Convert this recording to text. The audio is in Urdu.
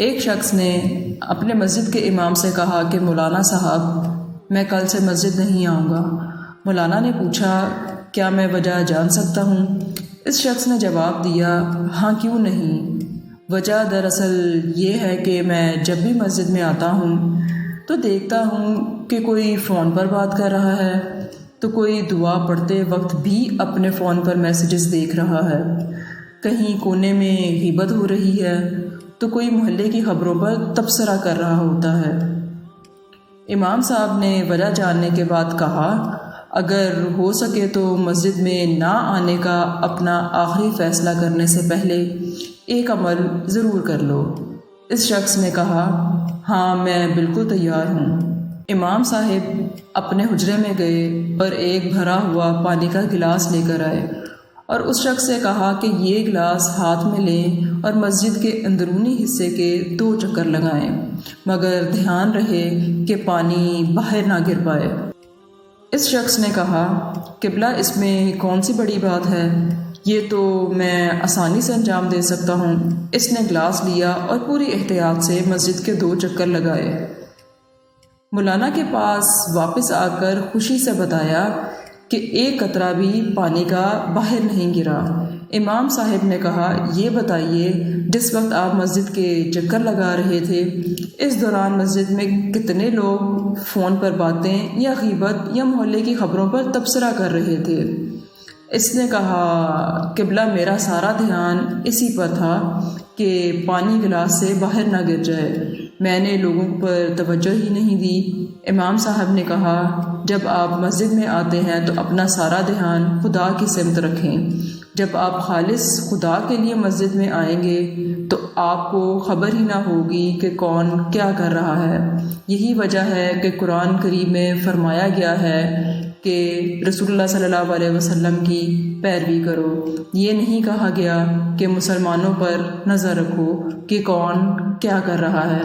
ایک شخص نے اپنے مسجد کے امام سے کہا کہ مولانا صاحب، میں کل سے مسجد نہیں آؤں گا۔ مولانا نے پوچھا، کیا میں وجہ جان سکتا ہوں؟ اس شخص نے جواب دیا، ہاں کیوں نہیں۔ وجہ دراصل یہ ہے کہ میں جب بھی مسجد میں آتا ہوں تو دیکھتا ہوں کہ کوئی فون پر بات کر رہا ہے، تو کوئی دعا پڑھتے وقت بھی اپنے فون پر میسیجز دیکھ رہا ہے، کہیں کونے میں غیبت ہو رہی ہے، تو کوئی محلے کی خبروں پر تبصرہ کر رہا ہوتا ہے۔ امام صاحب نے وجہ جاننے کے بعد کہا، اگر ہو سکے تو مسجد میں نہ آنے کا اپنا آخری فیصلہ کرنے سے پہلے ایک عمل ضرور کر لو۔ اس شخص نے کہا، ہاں میں بالکل تیار ہوں۔ امام صاحب اپنے حجرے میں گئے اور ایک بھرا ہوا پانی کا گلاس لے کر آئے اور اس شخص سے کہا کہ یہ گلاس ہاتھ میں لیں اور مسجد کے اندرونی حصے کے 2 چکر لگائیں، مگر دھیان رہے کہ پانی باہر نہ گر پائے۔ اس شخص نے کہا، قبلہ اس میں کون سی بڑی بات ہے، یہ تو میں آسانی سے انجام دے سکتا ہوں۔ اس نے گلاس لیا اور پوری احتیاط سے مسجد کے 2 چکر لگائے۔ مولانا کے پاس واپس آ کر خوشی سے بتایا کہ ایک قطرہ بھی پانی کا باہر نہیں گرا۔ امام صاحب نے کہا، یہ بتائیے جس وقت آپ مسجد کے چکر لگا رہے تھے اس دوران مسجد میں کتنے لوگ فون پر باتیں یا غیبت یا محلے کی خبروں پر تبصرہ کر رہے تھے؟ اس نے کہا، قبلہ میرا سارا دھیان اسی پر تھا کہ پانی گلاس سے باہر نہ گر جائے، میں نے لوگوں پر توجہ ہی نہیں دی۔ امام صاحب نے کہا، جب آپ مسجد میں آتے ہیں تو اپنا سارا دھیان خدا کی سمت رکھیں۔ جب آپ خالص خدا کے لیے مسجد میں آئیں گے تو آپ کو خبر ہی نہ ہوگی کہ کون کیا کر رہا ہے۔ یہی وجہ ہے کہ قرآن کریم میں فرمایا گیا ہے کہ رسول اللہ صلی اللہ علیہ وسلم کی پیروی کرو۔ یہ نہیں کہا گیا کہ مسلمانوں پر نظر رکھو کہ کون کیا کر رہا ہے۔